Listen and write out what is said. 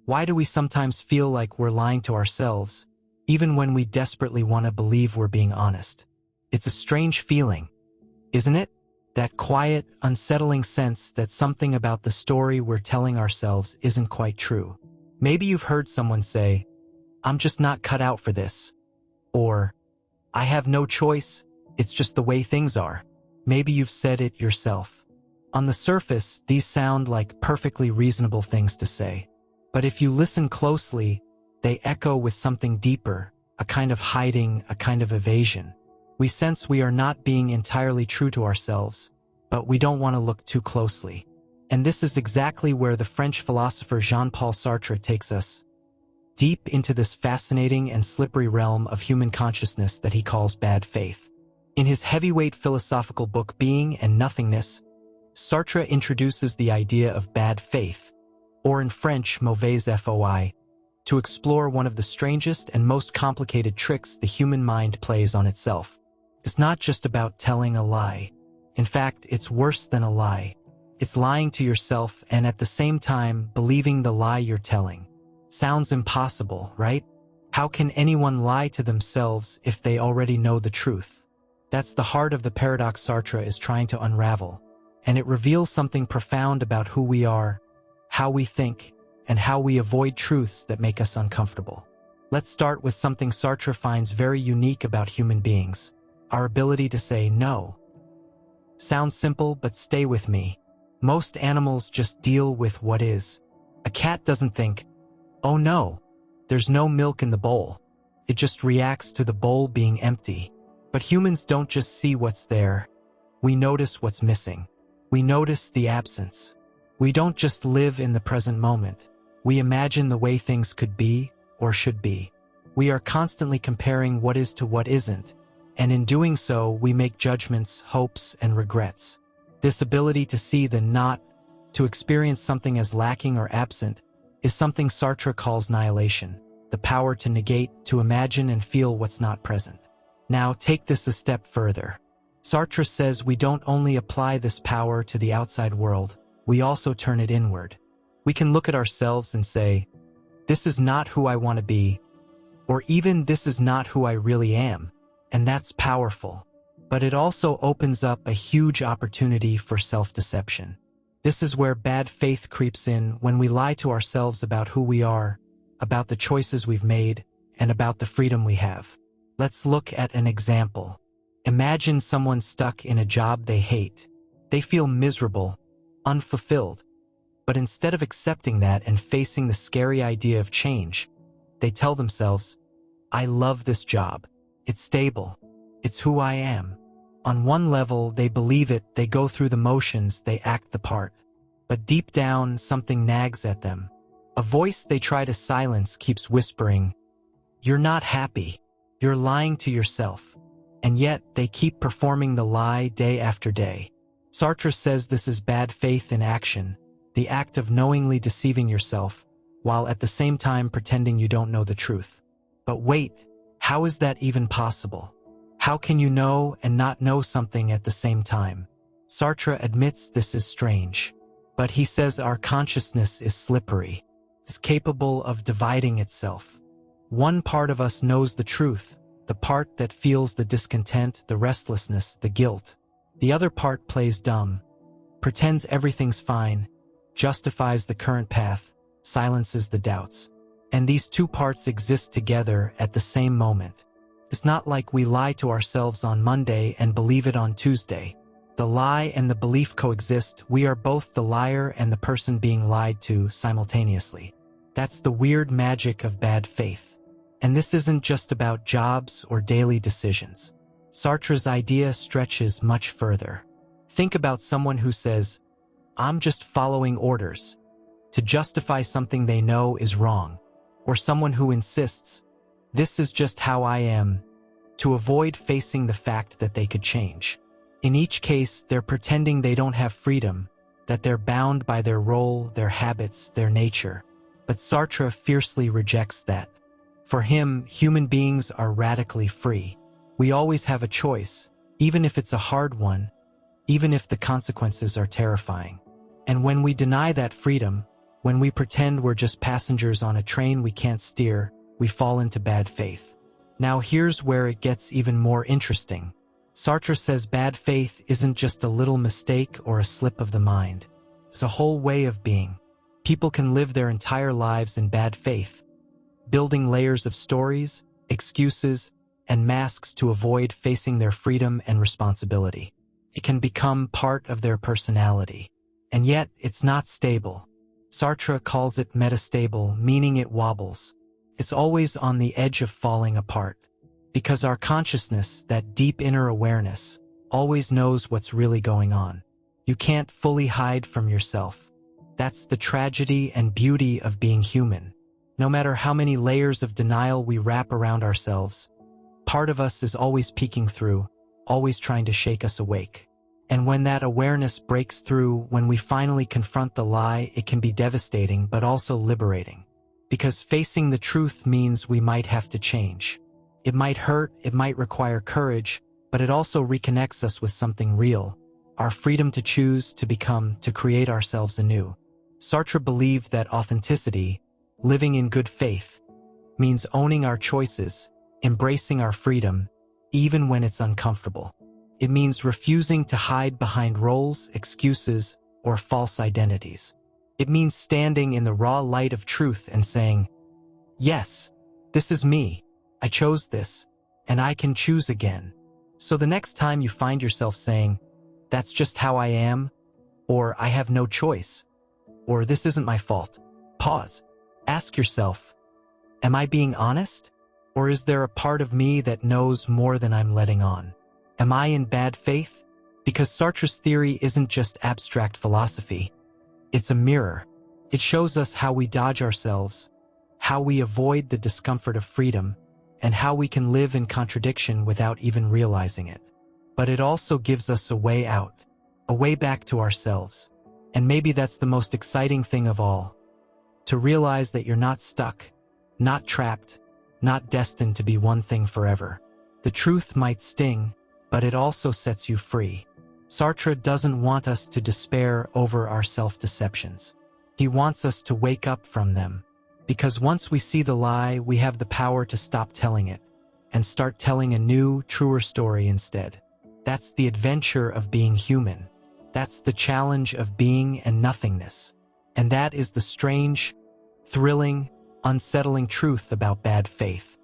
Why do we sometimes feel like we're lying to ourselves, even when we desperately want to believe we're being honest? It's a strange feeling, isn't it? That quiet, unsettling sense that something about the story we're telling ourselves isn't quite true. Maybe you've heard someone say, "I'm just not cut out for this," or "I have no choice, it's just the way things are." Maybe you've said it yourself. On the surface, these sound like perfectly reasonable things to say. But if you listen closely, they echo with something deeper, a kind of hiding, a kind of evasion. We sense we are not being entirely true to ourselves, but we don't want to look too closely. And this is exactly where the French philosopher Jean-Paul Sartre takes us, deep into this fascinating and slippery realm of human consciousness that he calls bad faith. In his heavyweight philosophical book Being and Nothingness, Sartre introduces the idea of bad faith, or in French, mauvaise foi, to explore one of the strangest and most complicated tricks the human mind plays on itself. It's not just about telling a lie. In fact, it's worse than a lie. It's lying to yourself and at the same time believing the lie you're telling. Sounds impossible, right? How can anyone lie to themselves if they already know the truth? That's the heart of the paradox Sartre is trying to unravel, and it reveals something profound about who we are, how we think, and how we avoid truths that make us uncomfortable. Let's start with something Sartre finds very unique about human beings: our ability to say no. Sounds simple, but stay with me. Most animals just deal with what is. A cat doesn't think, "Oh no, there's no milk in the bowl." It just reacts to the bowl being empty. But humans don't just see what's there. We notice what's missing. We notice the absence. We don't just live in the present moment. We imagine the way things could be or should be. We are constantly comparing what is to what isn't, and in doing so, we make judgments, hopes, and regrets. This ability to see the not, to experience something as lacking or absent, is something Sartre calls nihilation, the power to negate, to imagine and feel what's not present. Now, take this a step further. Sartre says we don't only apply this power to the outside world, we also turn it inward. We can look at ourselves and say, "This is not who I want to be," or even "This is not who I really am," and that's powerful. But it also opens up a huge opportunity for self-deception. This is where bad faith creeps in, when we lie to ourselves about who we are, about the choices we've made, and about the freedom we have. Let's look at an example. Imagine someone stuck in a job they hate. They feel miserable, unfulfilled. But instead of accepting that and facing the scary idea of change, they tell themselves, "I love this job. It's stable. It's who I am." On one level, they believe it, they go through the motions, they act the part. But deep down, something nags at them. A voice they try to silence keeps whispering, "You're not happy. You're lying to yourself." And yet, they keep performing the lie day after day. Sartre says this is bad faith in action, the act of knowingly deceiving yourself, while at the same time pretending you don't know the truth. But wait, how is that even possible? How can you know and not know something at the same time? Sartre admits this is strange, but he says our consciousness is slippery, is capable of dividing itself. One part of us knows the truth, the part that feels the discontent, the restlessness, the guilt. The other part plays dumb, pretends everything's fine, justifies the current path, silences the doubts. And these two parts exist together at the same moment. It's not like we lie to ourselves on Monday and believe it on Tuesday. The lie and the belief coexist. We are both the liar and the person being lied to simultaneously. That's the weird magic of bad faith. And this isn't just about jobs or daily decisions. Sartre's idea stretches much further. Think about someone who says, "I'm just following orders," to justify something they know is wrong. Or someone who insists, "This is just how I am," to avoid facing the fact that they could change. In each case, they're pretending they don't have freedom, that they're bound by their role, their habits, their nature. But Sartre fiercely rejects that. For him, human beings are radically free. We always have a choice, even if it's a hard one, even if the consequences are terrifying. And when we deny that freedom, When we pretend we're just passengers on a train we can't steer, we fall into bad faith. Now here's where it gets even more interesting. Sartre says bad faith isn't just a little mistake or a slip of the mind. It's a whole way of being. People can live their entire lives in bad faith, building layers of stories, excuses, and masks to avoid facing their freedom and responsibility. It can become part of their personality. And yet, it's not stable. Sartre calls it metastable, meaning it wobbles. It's always on the edge of falling apart. Because our consciousness, that deep inner awareness, always knows what's really going on. You can't fully hide from yourself. That's the tragedy and beauty of being human. No matter how many layers of denial we wrap around ourselves, part of us is always peeking through, always trying to shake us awake. And when that awareness breaks through, when we finally confront the lie, it can be devastating but also liberating. Because facing the truth means we might have to change. It might hurt, it might require courage, but it also reconnects us with something real, our freedom to choose, to become, to create ourselves anew. Sartre believed that authenticity, living in good faith, means owning our choices, embracing our freedom, even when it's uncomfortable. It means refusing to hide behind roles, excuses, or false identities. It means standing in the raw light of truth and saying, "Yes, this is me. I chose this, and I can choose again." So the next time you find yourself saying, "That's just how I am," or "I have no choice," or "This isn't my fault," pause. Ask yourself, am I being honest? Or is there a part of me that knows more than I'm letting on? Am I in bad faith? Because Sartre's theory isn't just abstract philosophy. It's a mirror. It shows us how we dodge ourselves, how we avoid the discomfort of freedom, and how we can live in contradiction without even realizing it. But it also gives us a way out, a way back to ourselves. And maybe that's the most exciting thing of all. To realize that you're not stuck, not trapped, not destined to be one thing forever. The truth might sting, but it also sets you free. Sartre doesn't want us to despair over our self-deceptions. He wants us to wake up from them. Because once we see the lie, we have the power to stop telling it and start telling a new, truer story instead. That's the adventure of being human. That's the challenge of being and nothingness. And that is the strange, thrilling, unsettling truth about bad faith.